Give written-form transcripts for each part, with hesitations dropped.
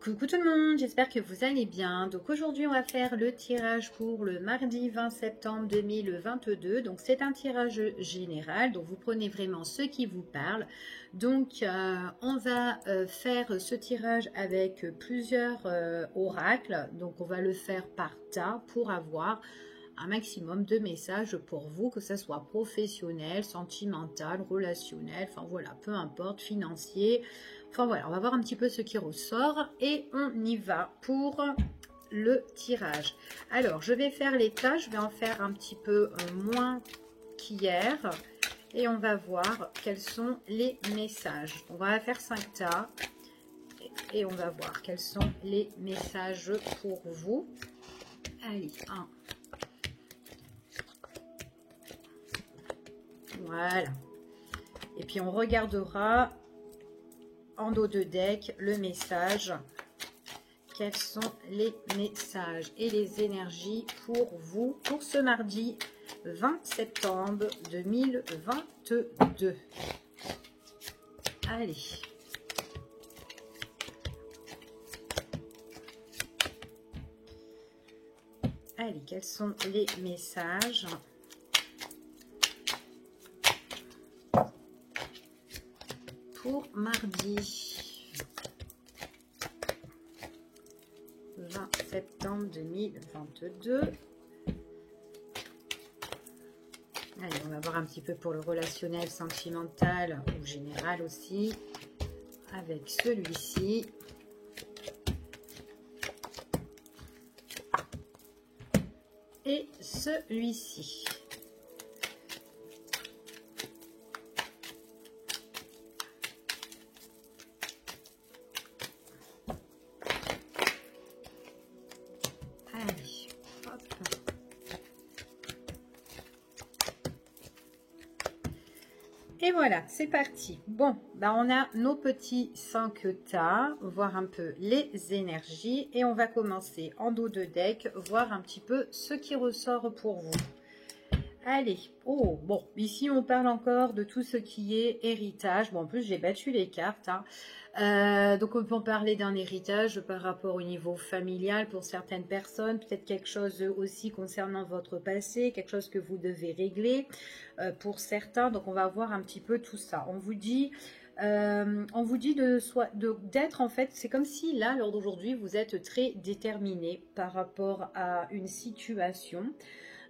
Coucou tout le monde, j'espère que vous allez bien. Donc aujourd'hui on va faire le tirage pour le mardi 20 septembre 2022. Donc c'est un tirage général, donc vous prenez vraiment ce qui vous parle. Donc on va faire ce tirage avec plusieurs oracles. Donc on va le faire par tas pour avoir un maximum de messages pour vous, que ce soit professionnel, sentimental, relationnel, enfin voilà, peu importe, financier. Enfin voilà, on va voir un petit peu ce qui ressort et on y va pour le tirage. Alors, je vais faire les tas, je vais en faire un petit peu moins qu'hier et on va voir quels sont les messages. On va faire 5 tas et on va voir quels sont les messages pour vous. Allez, 1. Voilà. Et puis on regardera en dos de deck le message. Quels sont les messages et les énergies pour vous pour ce mardi 20 septembre 2022. Allez. Allez, quels sont les messages ? Pour mardi 20 septembre 2022. Allez, on va voir un petit peu pour le relationnel, sentimental ou général aussi, avec celui-ci. Et celui-ci. Et voilà, c'est parti. Bon, ben on a nos petits 5 tas, voir un peu les énergies. Et on va commencer en dos de deck, voir un petit peu ce qui ressort pour vous. Allez, oh, bon, ici on parle encore de tout ce qui est héritage. Bon, en plus j'ai battu les cartes, hein. Donc on peut parler d'un héritage par rapport au niveau familial pour certaines personnes, peut-être quelque chose aussi concernant votre passé, quelque chose que vous devez régler pour certains. Donc on va voir un petit peu tout ça. On vous dit d'être en fait, c'est comme si là, lors d'aujourd'hui, vous êtes très déterminé par rapport à une situation.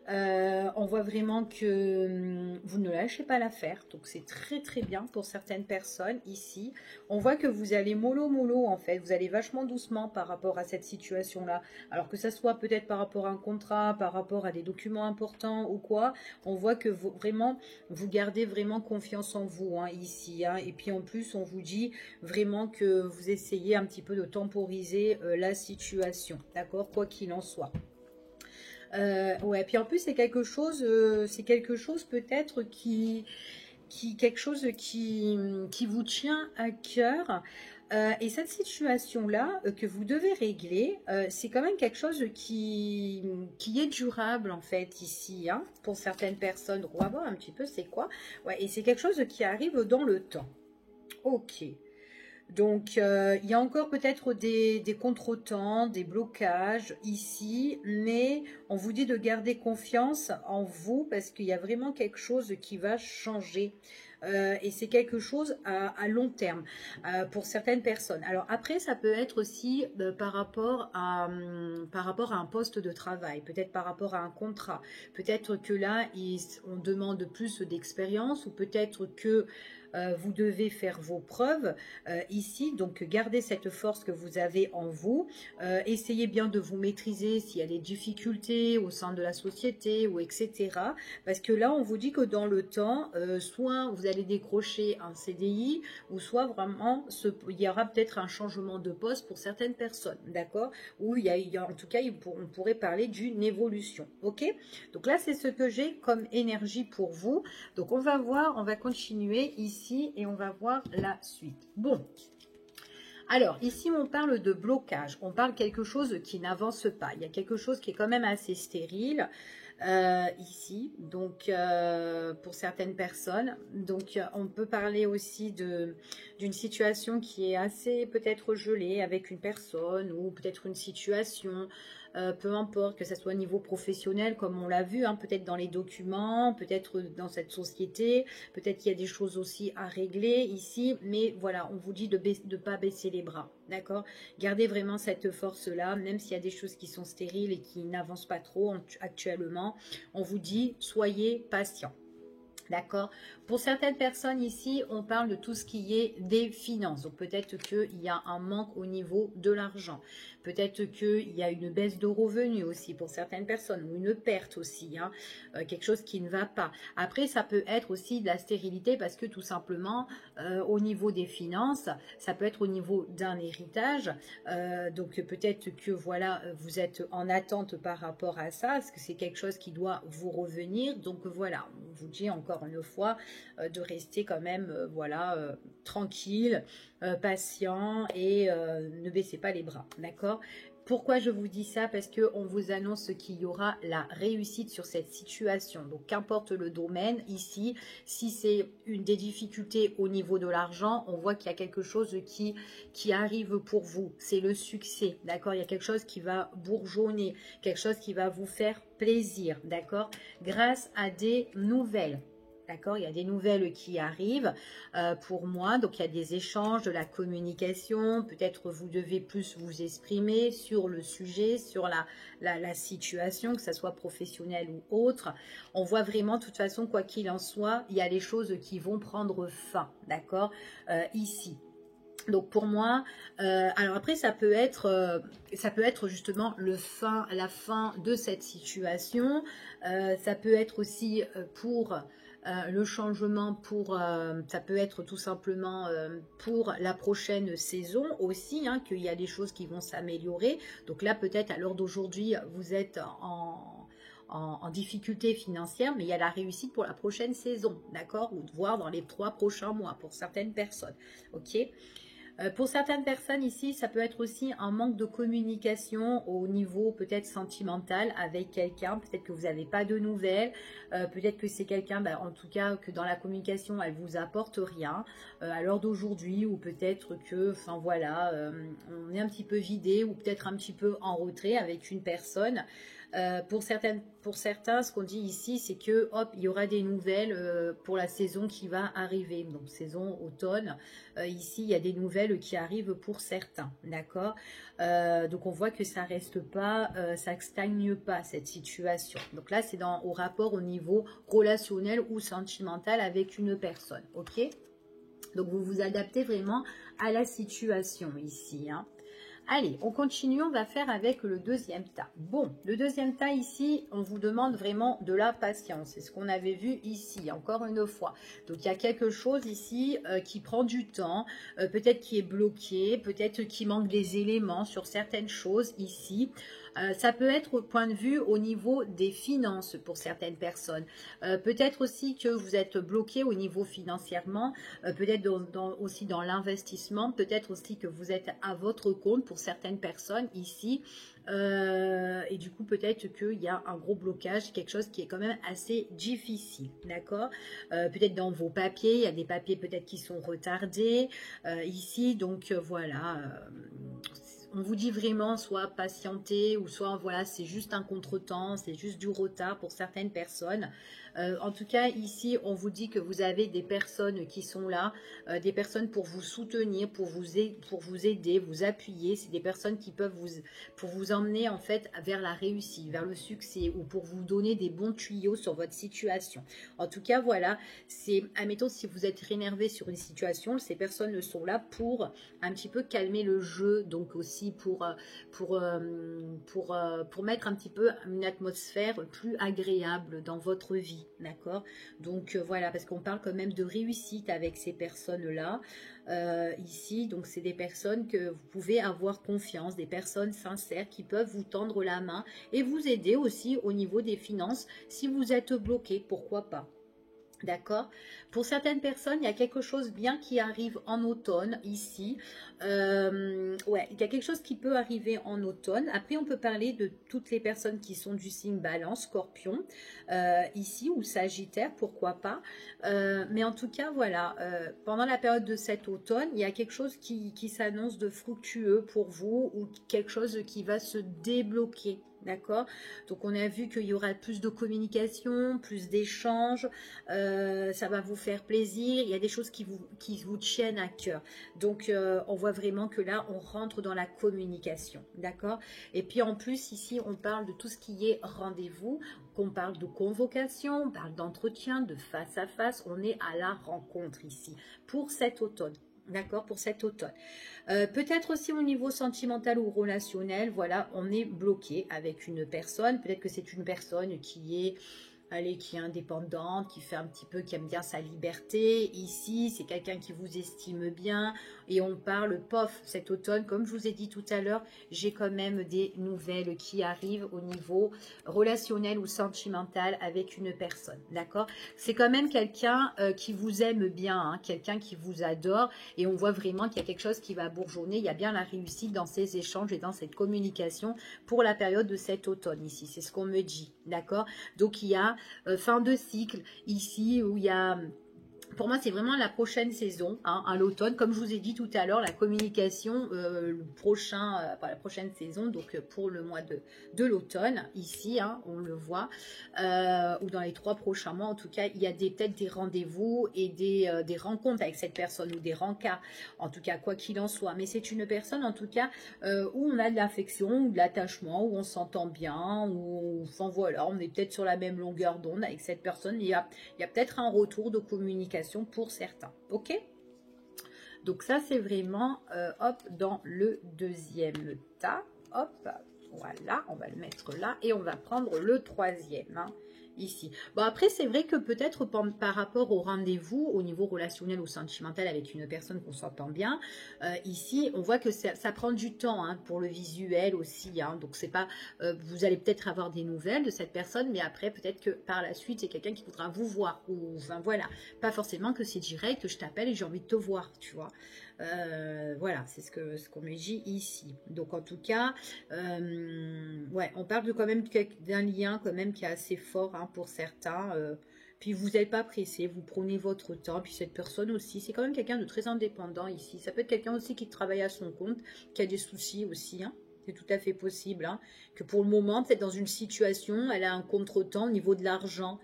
On voit vraiment que vous ne lâchez pas l'affaire, donc c'est très très bien pour certaines personnes ici. On voit que vous allez mollo en fait, vous allez vachement doucement par rapport à cette situation là, alors que ça soit peut-être par rapport à un contrat, par rapport à des documents importants ou quoi. On voit que vous gardez vraiment confiance en vous, hein, ici, hein. Et puis en plus on vous dit vraiment que vous essayez un petit peu de temporiser la situation, d'accord, quoi qu'il en soit. Ouais, puis en plus c'est quelque chose peut-être qui vous tient à cœur. Et cette situation-là que vous devez régler, c'est quand même quelque chose qui est durable en fait ici, hein, pour certaines personnes. On va voir un petit peu c'est quoi. Ouais, et c'est quelque chose qui arrive dans le temps. Ok. Donc, il y a encore peut-être des contretemps, des blocages ici, mais on vous dit de garder confiance en vous parce qu'il y a vraiment quelque chose qui va changer. Et c'est quelque chose à long terme pour certaines personnes. Alors après, ça peut être aussi par rapport à un poste de travail, peut-être par rapport à un contrat. Peut-être que là, on demande plus d'expérience ou peut-être que vous devez faire vos preuves ici, donc gardez cette force que vous avez en vous, essayez bien de vous maîtriser s'il y a des difficultés au sein de la société ou etc. Parce que là on vous dit que dans le temps, soit vous allez décrocher un CDI ou soit vraiment il y aura peut-être un changement de poste pour certaines personnes, d'accord, ou en tout cas on pourrait parler d'une évolution. Ok, donc là c'est ce que j'ai comme énergie pour vous. Donc on va voir, on va continuer ici et on va voir la suite. Bon, alors ici on parle de blocage, on parle quelque chose qui n'avance pas, il y a quelque chose qui est quand même assez stérile. ici, donc pour certaines personnes. Donc on peut parler aussi d'une situation qui est assez peut-être gelée avec une personne ou peut-être une situation, peu importe, que ce soit au niveau professionnel comme on l'a vu, hein, peut-être dans les documents, peut-être dans cette société, peut-être qu'il y a des choses aussi à régler ici, mais voilà, on vous dit de ne pas baisser les bras, d'accord? Gardez vraiment cette force-là, même s'il y a des choses qui sont stériles et qui n'avancent pas trop actuellement, on vous dit soyez patient. D'accord. Pour certaines personnes ici, on parle de tout ce qui est des finances. Donc peut-être qu'il y a un manque au niveau de l'argent. Peut-être qu'il y a une baisse de revenus aussi pour certaines personnes, ou une perte aussi, hein, quelque chose qui ne va pas. Après, ça peut être aussi de la stérilité parce que tout simplement, au niveau des finances, ça peut être au niveau d'un héritage. Donc peut-être que voilà, vous êtes en attente par rapport à ça, parce que c'est quelque chose qui doit vous revenir. Donc voilà, on vous dit encore une fois de rester quand même voilà tranquille, patient et ne baissez pas les bras, d'accord? Pourquoi je vous dis ça? Parce qu'on vous annonce qu'il y aura la réussite sur cette situation. Donc, qu'importe le domaine, ici, si c'est des difficultés au niveau de l'argent, on voit qu'il y a quelque chose qui arrive pour vous. C'est le succès, d'accord? Il y a quelque chose qui va bourgeonner, quelque chose qui va vous faire plaisir, d'accord? Grâce à des nouvelles. D'accord, il y a des nouvelles qui arrivent pour moi, donc il y a des échanges, de la communication, peut-être vous devez plus vous exprimer sur le sujet, sur la situation, que ce soit professionnelle ou autre. On voit vraiment, de toute façon, quoi qu'il en soit, il y a les choses qui vont prendre fin, d'accord, ici. Donc pour moi, alors après ça peut être justement la fin de cette situation. Ça peut être aussi pour le changement, ça peut être tout simplement pour la prochaine saison aussi, hein, qu'il y a des choses qui vont s'améliorer. Donc là peut-être à l'heure d'aujourd'hui vous êtes en difficulté financière, mais il y a la réussite pour la prochaine saison, d'accord, ou voire dans les 3 prochains mois pour certaines personnes, ok. Pour certaines personnes ici, ça peut être aussi un manque de communication au niveau peut-être sentimental avec quelqu'un. Peut-être que vous n'avez pas de nouvelles. Peut-être que c'est quelqu'un, en tout cas, que dans la communication, elle vous apporte rien à l'heure d'aujourd'hui. Ou peut-être que, enfin voilà, on est un petit peu vidé ou peut-être un petit peu en retrait avec une personne. Pour certains, ce qu'on dit ici, c'est que hop, il y aura des nouvelles pour la saison qui va arriver. Donc saison automne, ici il y a des nouvelles qui arrivent pour certains, d'accord. Donc on voit que ça reste pas, ça stagne pas cette situation. Donc là c'est au rapport au niveau relationnel ou sentimental avec une personne, ok. Donc vous vous adaptez vraiment à la situation ici, hein. Allez, on continue, on va faire avec le deuxième tas. Bon, le deuxième tas ici, on vous demande vraiment de la patience. C'est ce qu'on avait vu ici, encore une fois. Donc, il y a quelque chose ici qui prend du temps, peut-être qui est bloqué, peut-être qui manque des éléments sur certaines choses ici. Ça peut être au point de vue au niveau des finances pour certaines personnes. Peut-être aussi que vous êtes bloqué au niveau financièrement, peut-être aussi dans l'investissement, peut-être aussi que vous êtes à votre compte pour certaines personnes ici. Et du coup, peut-être qu'il y a un gros blocage, quelque chose qui est quand même assez difficile, d'accord. Peut-être dans vos papiers, il y a des papiers peut-être qui sont retardés ici, donc voilà. On vous dit vraiment soit patienter ou soit voilà c'est juste un contretemps, c'est juste du retard pour certaines personnes. En tout cas ici on vous dit que vous avez des personnes qui sont là, des personnes pour vous soutenir, pour vous aider, vous appuyer. C'est des personnes qui peuvent pour vous emmener en fait vers la réussite, vers le succès ou pour vous donner des bons tuyaux sur votre situation. En tout cas voilà, c'est admettons si vous êtes énervé sur une situation, ces personnes sont là pour un petit peu calmer le jeu, donc aussi pour mettre un petit peu une atmosphère plus agréable dans votre vie, d'accord. Donc voilà, parce qu'on parle quand même de réussite avec ces personnes-là ici, donc c'est des personnes que vous pouvez avoir confiance, des personnes sincères qui peuvent vous tendre la main et vous aider aussi au niveau des finances si vous êtes bloqué, pourquoi pas. D'accord. Pour certaines personnes, il y a quelque chose bien qui arrive en automne ici. Ouais, il y a quelque chose qui peut arriver en automne. Après, on peut parler de toutes les personnes qui sont du signe Balance, Scorpion, ici, ou Sagittaire, pourquoi pas. Mais en tout cas, voilà, pendant la période de cet automne, il y a quelque chose qui s'annonce de fructueux pour vous ou quelque chose qui va se débloquer. D'accord. Donc, on a vu qu'il y aura plus de communication, plus d'échanges. Ça va vous faire plaisir. Il y a des choses qui vous tiennent à cœur. Donc, on voit vraiment que là, on rentre dans la communication. D'accord. Et puis, en plus, ici, on parle de tout ce qui est rendez-vous. On parle de convocation, on parle d'entretien, de face à face. On est à la rencontre ici pour cet automne. D'accord, pour cet automne. Peut-être aussi au niveau sentimental ou relationnel, voilà, on est bloqué avec une personne. Peut-être que c'est une personne qui est, allez, qui est indépendante, qui fait un petit peu, qui aime bien sa liberté. Ici, c'est quelqu'un qui vous estime bien. Et on parle, pof, cet automne, comme je vous ai dit tout à l'heure, j'ai quand même des nouvelles qui arrivent au niveau relationnel ou sentimental avec une personne. D'accord? C'est quand même quelqu'un qui vous aime bien, hein, quelqu'un qui vous adore. Et on voit vraiment qu'il y a quelque chose qui va bourgeonner. Il y a bien la réussite dans ces échanges et dans cette communication pour la période de cet automne ici. C'est ce qu'on me dit. D'accord? Donc, il y a fin de cycle ici où il y a... Pour moi, c'est vraiment la prochaine saison, hein, à l'automne. Comme je vous ai dit tout à l'heure, la communication, le prochain, pas la prochaine saison, donc pour le mois de l'automne, ici, hein, on le voit, ou dans les 3 prochains mois, en tout cas, il y a peut-être des rendez-vous et des rencontres avec cette personne ou des rencarts, en tout cas, quoi qu'il en soit. Mais c'est une personne, en tout cas, où on a de l'affection ou de l'attachement, où on s'entend bien, où, enfin voilà, on est peut-être sur la même longueur d'onde avec cette personne. Il y a peut-être un retour de communication pour certains, ok? Donc ça, c'est vraiment, hop, dans le deuxième tas, hop, voilà, on va le mettre là, et on va prendre le troisième, hein, ici. Bon, après, c'est vrai que peut-être par rapport au rendez-vous, au niveau relationnel ou sentimental avec une personne qu'on s'entend bien, ici, on voit que ça prend du temps, hein, pour le visuel aussi, hein, donc c'est pas, vous allez peut-être avoir des nouvelles de cette personne, mais après, peut-être que par la suite, c'est quelqu'un qui voudra vous voir, ou, enfin, voilà, pas forcément que c'est direct, que je t'appelle et j'ai envie de te voir, tu vois. Voilà, c'est ce qu'on me dit ici. Donc en tout cas, ouais, on parle de quand même d'un lien quand même qui est assez fort, hein, pour certains. Puis vous n'êtes pas pressé, vous prenez votre temps. Puis cette personne aussi, c'est quand même quelqu'un de très indépendant ici. Ça peut être quelqu'un aussi qui travaille à son compte, qui a des soucis aussi, hein. C'est tout à fait possible, hein, que pour le moment, peut-être dans une situation, elle a un contretemps au niveau de l'argent.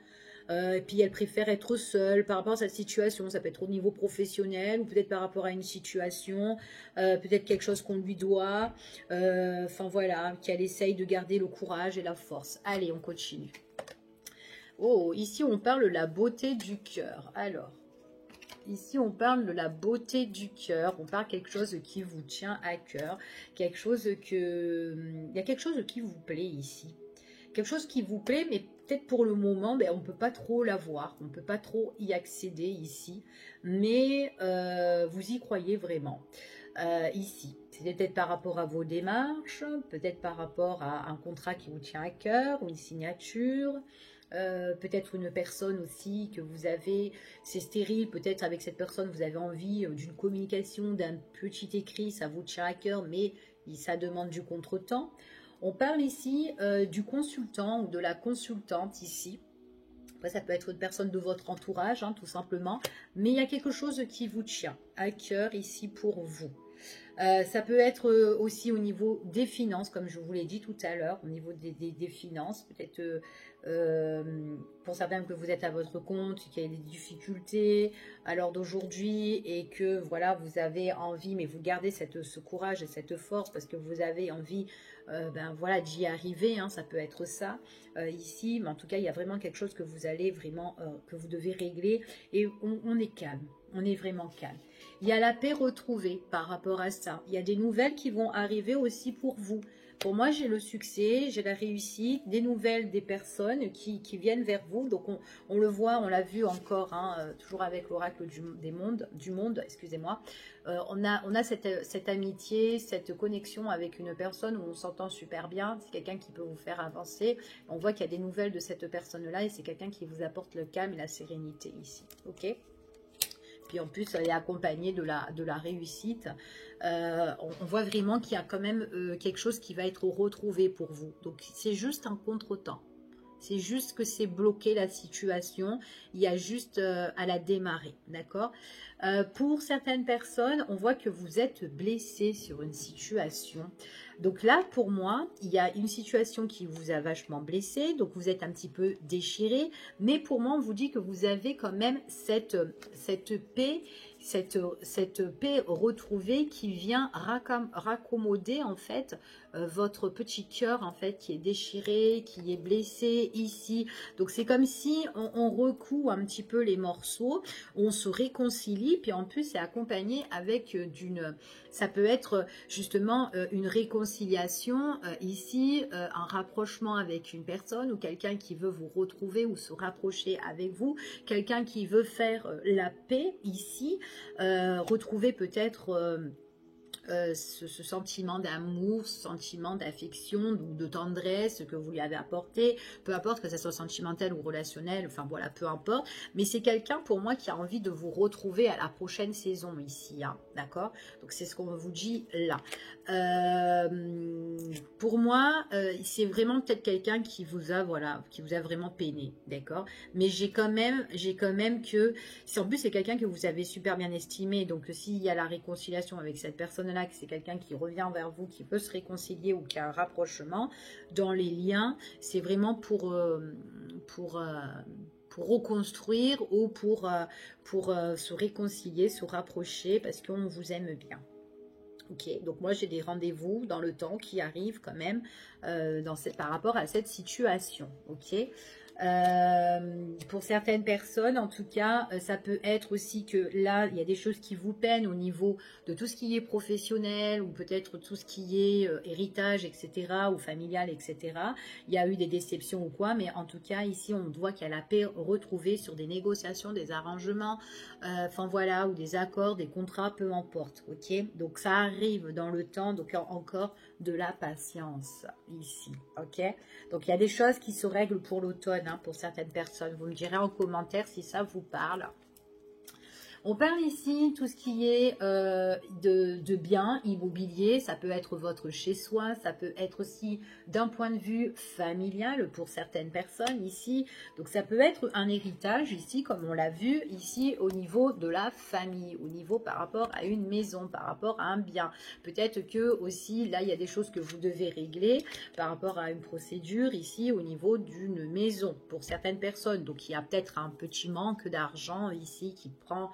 Et puis elle préfère être seule par rapport à sa situation. Ça peut être au niveau professionnel ou peut-être par rapport à une situation, peut-être quelque chose qu'on lui doit. Enfin voilà, qu'elle essaye de garder le courage et la force. Allez, on continue. Oh, ici on parle de la beauté du cœur. Alors, ici on parle de la beauté du cœur. On parle de quelque chose qui vous tient à cœur. Quelque chose que... Il y a quelque chose qui vous plaît ici. Quelque chose qui vous plaît, mais peut-être pour le moment, ben, on ne peut pas trop l'avoir, on ne peut pas trop y accéder ici, mais vous y croyez vraiment ici. C'est peut-être par rapport à vos démarches, peut-être par rapport à un contrat qui vous tient à cœur, ou une signature, peut-être une personne aussi que vous avez, c'est stérile, peut-être avec cette personne vous avez envie d'une communication, d'un petit écrit, ça vous tient à cœur, mais ça demande du contretemps. On parle ici du consultant ou de la consultante ici. Après, ça peut être une personne de votre entourage, hein, tout simplement. Mais il y a quelque chose qui vous tient à cœur ici pour vous. Ça peut être aussi au niveau des finances, comme je vous l'ai dit tout à l'heure, au niveau des finances, peut-être pour certains que vous êtes à votre compte, qu'il y a des difficultés à l'heure d'aujourd'hui et que voilà, vous avez envie, mais vous gardez ce courage et cette force parce que vous avez envie ben, voilà, d'y arriver, hein, ça peut être ça ici, mais en tout cas, il y a vraiment quelque chose que vous allez vraiment, que vous devez régler et on est calme. On est vraiment calme. Il y a la paix retrouvée par rapport à ça. Il y a des nouvelles qui vont arriver aussi pour vous. Pour moi, j'ai le succès, j'ai la réussite, des nouvelles des personnes qui viennent vers vous. Donc, on le voit, on l'a vu encore, hein, toujours avec l'oracle du monde, excusez-moi. On a cette amitié, cette connexion avec une personne où on s'entend super bien. C'est quelqu'un qui peut vous faire avancer. On voit qu'il y a des nouvelles de cette personne-là et c'est quelqu'un qui vous apporte le calme et la sérénité ici. Ok ? Puis en plus, elle est accompagnée de la réussite. On voit vraiment qu'il y a quand même quelque chose qui va être retrouvé pour vous. Donc, c'est juste un contretemps. C'est juste que c'est bloqué la situation. Il y a juste à la démarrer. D'accord? Pour certaines personnes, on voit que vous êtes blessé sur une situation. Donc là, pour moi, il y a une situation qui vous a vachement blessé. Donc, vous êtes un petit peu déchiré. Mais pour moi, on vous dit que vous avez quand même cette paix, cette paix retrouvée qui vient raccommoder en fait votre petit cœur en fait qui est déchiré, qui est blessé ici. Donc c'est comme si on recoue un petit peu les morceaux, on se réconcilie, puis en plus c'est accompagné avec ça peut être justement une réconciliation ici, un rapprochement avec une personne ou quelqu'un qui veut vous retrouver ou se rapprocher avec vous, quelqu'un qui veut faire la paix ici, retrouver peut-être ce sentiment d'amour, ce sentiment d'affection ou de tendresse que vous lui avez apporté, peu importe que ce soit sentimental ou relationnel, enfin voilà, peu importe, mais c'est quelqu'un pour moi qui a envie de vous retrouver à la prochaine saison ici, hein, d'accord? Donc c'est ce qu'on vous dit là. Pour moi, c'est vraiment peut-être quelqu'un qui vous a, voilà, qui vous a vraiment peiné, d'accord? Mais j'ai quand même que, en plus c'est quelqu'un que vous avez super bien estimé, donc s'il y a la réconciliation avec cette personne-là, que c'est quelqu'un qui revient vers vous, qui peut se réconcilier ou qui a un rapprochement dans les liens, c'est vraiment pour reconstruire ou pour se réconcilier, se rapprocher parce qu'on vous aime bien. Ok, donc moi j'ai des rendez-vous dans le temps qui arrivent quand même par rapport à cette situation. Ok. Pour certaines personnes, en tout cas, ça peut être aussi que là, il y a des choses qui vous peinent au niveau de tout ce qui est professionnel ou peut-être tout ce qui est héritage, etc. ou familial, etc. Il y a eu des déceptions ou quoi, mais en tout cas, ici, on voit qu'il y a la paix retrouvée sur des négociations, des arrangements, enfin voilà, ou des accords, des contrats, peu importe. Ok, donc ça arrive dans le temps, donc encore de la patience ici. Ok, donc il y a des choses qui se règlent pour l'automne. Pour certaines personnes, vous me direz en commentaire si ça vous parle. On parle ici tout ce qui est de biens immobiliers, ça peut être votre chez-soi, ça peut être aussi d'un point de vue familial pour certaines personnes ici. Donc ça peut être un héritage ici, comme on l'a vu ici au niveau de la famille, au niveau par rapport à une maison, par rapport à un bien. Peut-être que aussi là il y a des choses que vous devez régler par rapport à une procédure ici au niveau d'une maison pour certaines personnes. Donc il y a peut-être un petit manque d'argent ici qui prend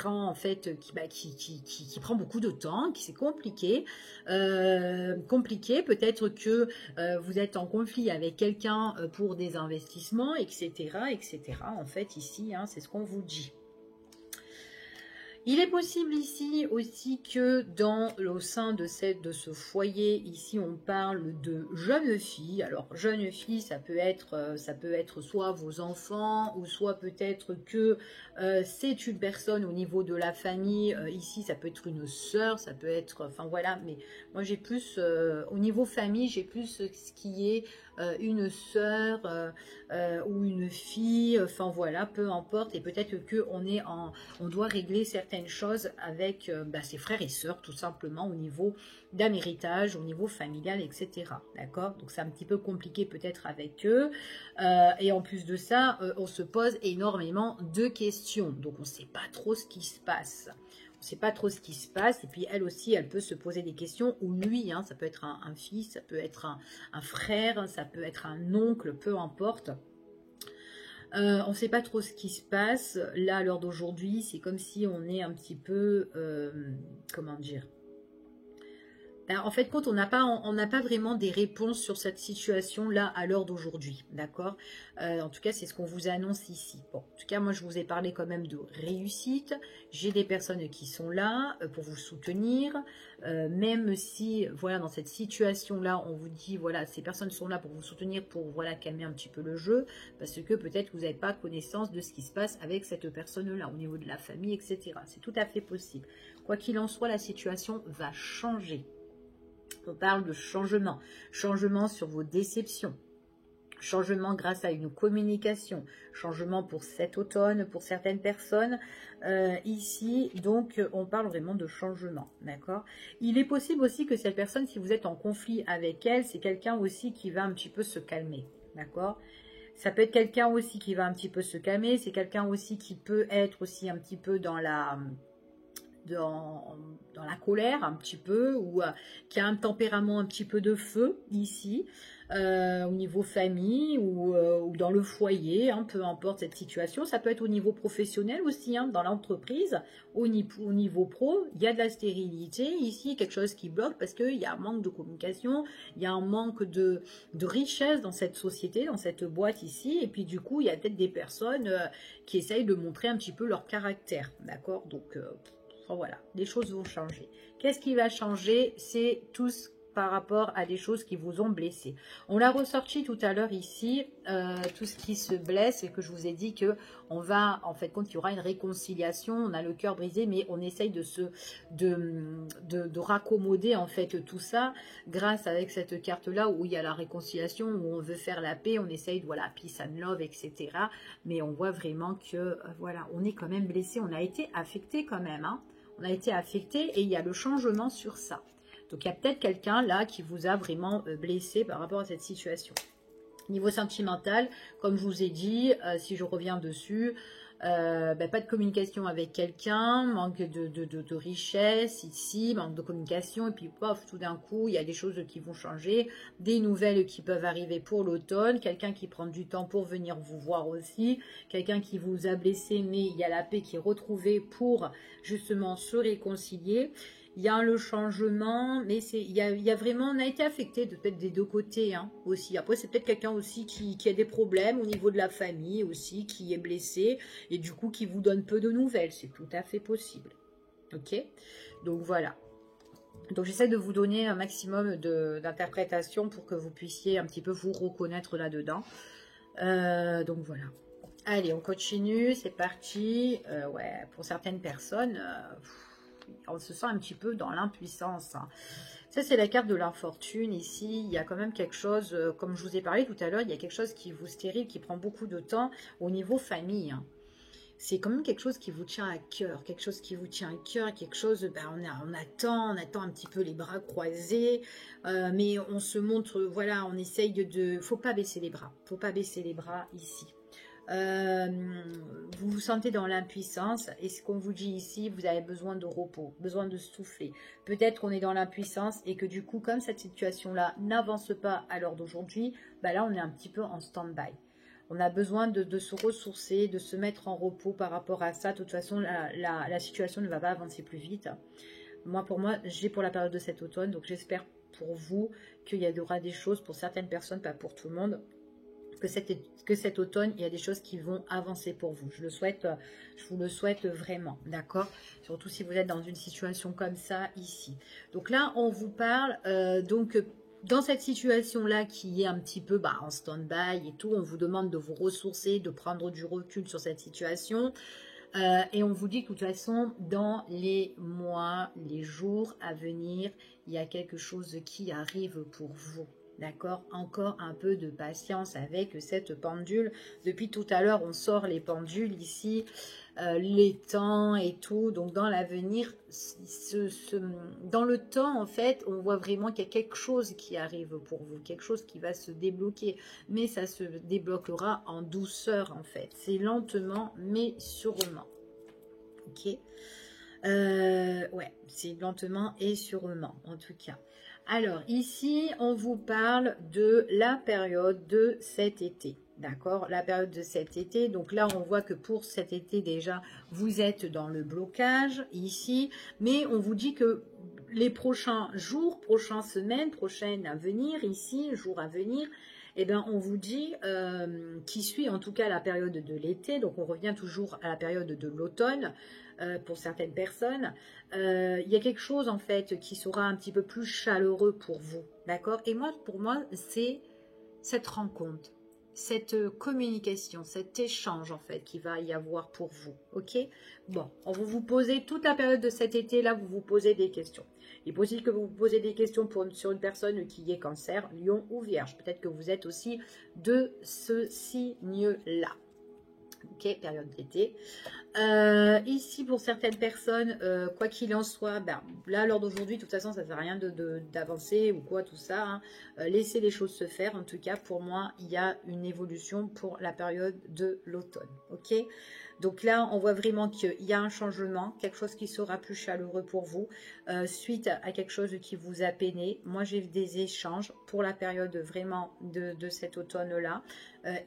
en fait, qui prend beaucoup de temps, qui c'est compliqué. Peut-être que vous êtes en conflit avec quelqu'un pour des investissements, etc., etc. En fait, ici, hein, c'est ce qu'on vous dit. Il est possible ici aussi que au sein de ce foyer, ici on parle de jeunes filles. Alors jeunes filles, ça peut être soit vos enfants ou soit peut-être que c'est une personne au niveau de la famille. Ici ça peut être une sœur, ça peut être, enfin voilà. Mais moi j'ai plus au niveau famille, j'ai plus ce qui est une sœur ou une fille. Enfin voilà, peu importe. Et peut-être que on doit régler certaines choses avec ses frères et sœurs tout simplement au niveau d'un héritage, au niveau familial, etc. D'accord? Donc c'est un petit peu compliqué peut-être avec eux. Et en plus de ça, on se pose énormément de questions. Donc on ne sait pas trop ce qui se passe. On ne sait pas trop ce qui se passe. Et puis elle aussi, elle peut se poser des questions. Ou lui, hein, ça peut être un fils, ça peut être un frère, ça peut être un oncle, peu importe. On ne sait pas trop ce qui se passe. Là, à l'heure d'aujourd'hui, c'est comme si on est un petit peu, comment dire, Ben, en fait, quand on n'a pas vraiment des réponses sur cette situation-là à l'heure d'aujourd'hui, d'accord? En tout cas, c'est ce qu'on vous annonce ici. Bon, en tout cas, moi, je vous ai parlé quand même de réussite. J'ai des personnes qui sont là pour vous soutenir, même si, voilà, dans cette situation-là, on vous dit, voilà, ces personnes sont là pour vous soutenir, pour, voilà, calmer un petit peu le jeu, parce que peut-être vous n'avez pas connaissance de ce qui se passe avec cette personne-là, au niveau de la famille, etc. C'est tout à fait possible. Quoi qu'il en soit, la situation va changer. On parle de changement, changement sur vos déceptions, changement grâce à une communication, changement pour cet automne, pour certaines personnes ici. Donc, on parle vraiment de changement, d'accord? Il est possible aussi que cette personne, si vous êtes en conflit avec elle, c'est quelqu'un aussi qui va un petit peu se calmer, d'accord? Ça peut être quelqu'un aussi qui va un petit peu se calmer, c'est quelqu'un aussi qui peut être aussi un petit peu dans la dans la colère un petit peu, ou qui a un tempérament un petit peu de feu ici, au niveau famille ou dans le foyer, hein, peu importe cette situation. Ça peut être au niveau professionnel aussi, hein, dans l'entreprise, au niveau pro, il y a de la stérilité ici, quelque chose qui bloque parce qu'il y a un manque de communication, il y a un manque de richesse dans cette société, dans cette boîte ici, et puis du coup, il y a peut-être des personnes qui essayent de montrer un petit peu leur caractère, d'accord? Donc, voilà, les choses vont changer. Qu'est-ce qui va changer? C'est tout par rapport à des choses qui vous ont blessé. On l'a ressorti tout à l'heure ici, tout ce qui se blesse, et que je vous ai dit que on va, en fait, quand il y aura une réconciliation, on a le cœur brisé, mais on essaye de raccommoder en fait tout ça grâce avec cette carte-là où il y a la réconciliation, où on veut faire la paix, on essaye de, voilà, peace and love, etc. Mais on voit vraiment que, voilà, on est quand même blessé, on a été affecté quand même, hein. On a été affecté et il y a le changement sur ça. Donc, il y a peut-être quelqu'un là qui vous a vraiment blessé par rapport à cette situation. Niveau sentimental, comme je vous ai dit, si je reviens dessus, pas de communication avec quelqu'un, manque de richesse ici, manque de communication, et puis pof, tout d'un coup, il y a des choses qui vont changer, des nouvelles qui peuvent arriver pour l'automne, quelqu'un qui prend du temps pour venir vous voir aussi, quelqu'un qui vous a blessé, mais il y a la paix qui est retrouvée pour justement se réconcilier. Il y a le changement, mais il y a vraiment, on a été affecté peut-être des deux côtés, hein, aussi. Après, c'est peut-être quelqu'un aussi qui a des problèmes au niveau de la famille aussi, qui est blessé et du coup qui vous donne peu de nouvelles. C'est tout à fait possible. Ok? Donc voilà. Donc j'essaie de vous donner un maximum d'interprétation pour que vous puissiez un petit peu vous reconnaître là-dedans. Donc voilà. Allez, on continue, c'est parti. Ouais, pour certaines personnes... on se sent un petit peu dans l'impuissance, hein. Ça, c'est la carte de l'infortune ici. Il y a quand même quelque chose, comme je vous ai parlé tout à l'heure, il y a quelque chose qui vous stérile, qui prend beaucoup de temps au niveau famille, hein. C'est quand même quelque chose qui vous tient à cœur, quelque chose qui vous tient à cœur, quelque chose, ben, on attend un petit peu les bras croisés, mais on se montre, voilà, on essaye faut pas baisser les bras, faut pas baisser les bras ici. Vous vous sentez dans l'impuissance et ce qu'on vous dit ici, vous avez besoin de repos, besoin de souffler. Peut-être qu'on est dans l'impuissance et que du coup, comme cette situation-là n'avance pas à l'heure d'aujourd'hui, bah là, on est un petit peu en stand-by. On a besoin de se ressourcer, de se mettre en repos par rapport à ça. De toute façon, la situation ne va pas avancer plus vite. Pour moi, j'ai pour la période de cet automne, donc j'espère pour vous qu'il y aura des choses pour certaines personnes, pas pour tout le monde, que cet automne, il y a des choses qui vont avancer pour vous. Je vous le souhaite vraiment, d'accord? Surtout si vous êtes dans une situation comme ça ici. Donc là, on vous parle, donc dans cette situation-là qui est un petit peu en stand-by et tout, on vous demande de vous ressourcer, de prendre du recul sur cette situation. Et on vous dit que de toute façon, dans les mois, les jours à venir, il y a quelque chose qui arrive pour vous. D'accord? Encore un peu de patience avec cette pendule. Depuis tout à l'heure, on sort les pendules ici, les temps et tout. Donc, dans l'avenir, dans le temps, en fait, on voit vraiment qu'il y a quelque chose qui arrive pour vous. Quelque chose qui va se débloquer. Mais ça se débloquera en douceur, en fait. C'est lentement, mais sûrement. Ok? Ouais, c'est lentement et sûrement, en tout cas. Alors, ici, on vous parle de la période de cet été. D'accord? La période de cet été. Donc là, on voit que pour cet été, déjà, vous êtes dans le blocage, ici. Mais on vous dit que les prochains jours, prochaines semaines, prochaines à venir, ici, jours à venir, eh bien, on vous dit, qui suit en tout cas la période de l'été, donc on revient toujours à la période de l'automne, pour certaines personnes, il y a quelque chose en fait qui sera un petit peu plus chaleureux pour vous, d'accord? Et moi, pour moi, c'est cette rencontre, cette communication, cet échange en fait qui va y avoir pour vous, ok? Bon, on va vous poser toute la période de cet été, là, vous vous posez des questions. Il est possible que vous vous posez des questions sur une personne qui est cancer, lion ou vierge. Peut-être que vous êtes aussi de ce signe-là. Ok, période d'été. Ici, pour certaines personnes, quoi qu'il en soit, ben, là, lors d'aujourd'hui, de toute façon, ça ne sert à rien d'avancer ou quoi, tout ça. Hein. Laissez les choses se faire. En tout cas, pour moi, il y a une évolution pour la période de l'automne. Ok. Donc là, on voit vraiment qu'il y a un changement, quelque chose qui sera plus chaleureux pour vous, suite à quelque chose qui vous a peiné. Moi, j'ai des échanges pour la période vraiment de cet automne-là,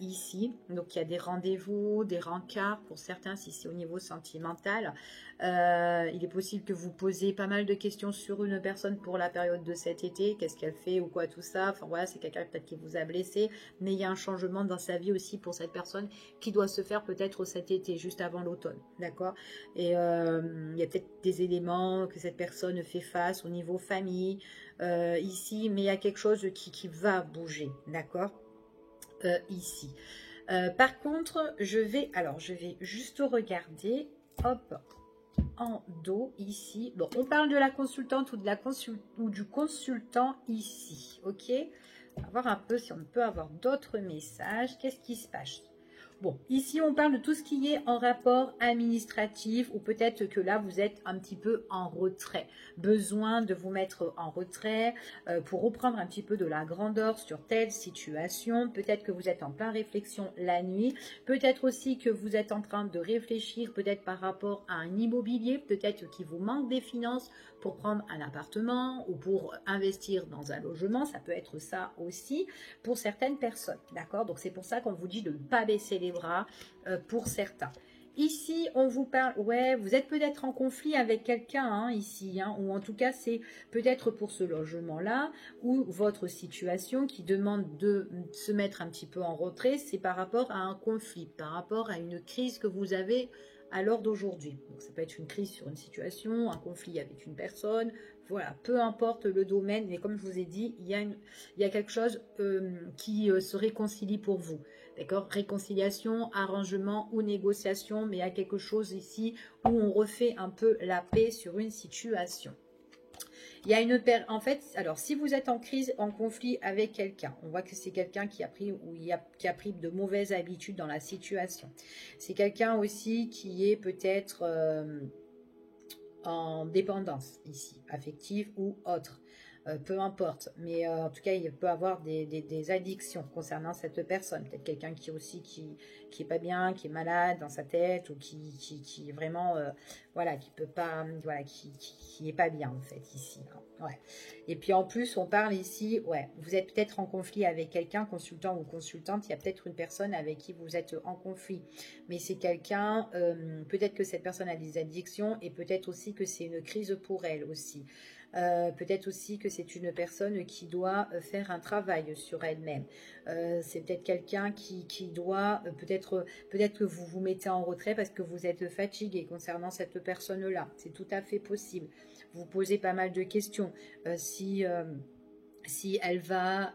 ici. Donc, il y a des rendez-vous, des rencarts pour certains, si c'est au niveau sentimental. Il est possible que vous posiez pas mal de questions sur une personne pour la période de cet été, qu'est-ce qu'elle fait ou quoi, tout ça. Enfin, voilà, c'est quelqu'un peut-être qui vous a blessé, mais il y a un changement dans sa vie aussi pour cette personne qui doit se faire peut-être cet été, juste avant l'automne, d'accord? Et il y a peut-être des éléments que cette personne fait face au niveau famille, ici, mais il y a quelque chose qui va bouger, d'accord? Ici. Par contre, je vais juste regarder, hop, en dos ici. Bon, on parle de la consultante ou du consultant ici, ok? On va voir un peu si on peut avoir d'autres messages. Qu'est-ce qui se passe? Bon, ici on parle de tout ce qui est en rapport administratif ou peut-être que là vous êtes un petit peu en retrait. Besoin de vous mettre en retrait pour reprendre un petit peu de la grandeur sur telle situation. Peut-être que vous êtes en plein réflexion la nuit. Peut-être aussi que vous êtes en train de réfléchir peut-être par rapport à un immobilier. Peut-être qu'il vous manque des finances pour prendre un appartement ou pour investir dans un logement. Ça peut être ça aussi pour certaines personnes, d'accord? Donc c'est pour ça qu'on vous dit de ne pas baisser les bras pour certains. Ici, on vous parle, ouais, vous êtes peut-être en conflit avec quelqu'un hein, ici, hein, ou en tout cas, c'est peut-être pour ce logement-là, ou votre situation qui demande de se mettre un petit peu en retrait, c'est par rapport à un conflit, par rapport à une crise que vous avez à l'heure d'aujourd'hui. Donc, ça peut être une crise sur une situation, un conflit avec une personne, voilà, peu importe le domaine, mais comme je vous ai dit, il y a quelque chose qui se réconcilie pour vous. D'accord? Réconciliation, arrangement ou négociation, mais il y a quelque chose ici où on refait un peu la paix sur une situation. Il y a une paire, en fait, alors si vous êtes en crise, en conflit avec quelqu'un, on voit que c'est quelqu'un qui a pris qui a pris de mauvaises habitudes dans la situation. C'est quelqu'un aussi qui est peut-être en dépendance ici, affective ou autre. Peu importe, mais en tout cas, il peut avoir des addictions concernant cette personne. Peut-être quelqu'un qui aussi qui est pas bien, qui est malade dans sa tête ou qui est vraiment, voilà, qui peut pas, voilà, qui est pas bien en fait ici. Hein, ouais. Et puis en plus, on parle ici, ouais, vous êtes peut-être en conflit avec quelqu'un, consultant ou consultante. Il y a peut-être une personne avec qui vous êtes en conflit, mais c'est quelqu'un, peut-être que cette personne a des addictions et peut-être aussi que c'est une crise pour elle aussi. Peut-être aussi que c'est une personne qui doit faire un travail sur elle-même. C'est peut-être quelqu'un qui doit, peut-être que vous vous mettez en retrait parce que vous êtes fatigué concernant cette personne-là. C'est tout à fait possible. Vous posez pas mal de questions. Si elle va,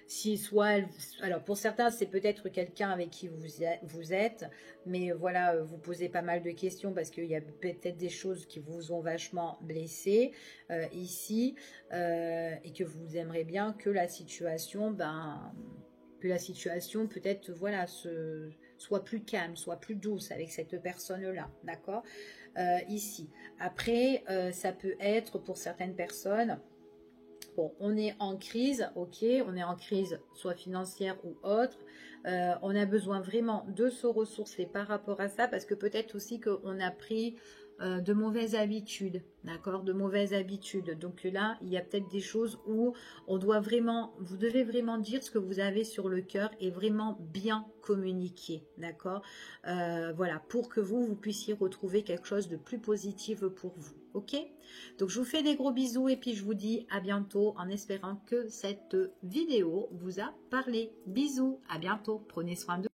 si soit elle, alors pour certains c'est peut-être quelqu'un avec qui vous êtes, mais voilà, vous posez pas mal de questions parce qu'il y a peut-être des choses qui vous ont vachement blessé ici et que vous aimeriez bien que la situation, peut-être voilà soit plus calme, soit plus douce avec cette personne-là, d'accord, ici. Après, ça peut être pour certaines personnes. Bon, on est en crise, ok, on est en crise soit financière ou autre. On a besoin vraiment de se ressourcer par rapport à ça parce que peut-être aussi qu'on a pris de mauvaises habitudes, d'accord, de mauvaises habitudes. Donc là, il y a peut-être des choses où on doit vraiment, vous devez vraiment dire ce que vous avez sur le cœur et vraiment bien communiquer, d'accord, voilà, pour que vous puissiez retrouver quelque chose de plus positif pour vous, ok? Donc je vous fais des gros bisous et puis je vous dis à bientôt en espérant que cette vidéo vous a parlé. Bisous, à bientôt, prenez soin de vous.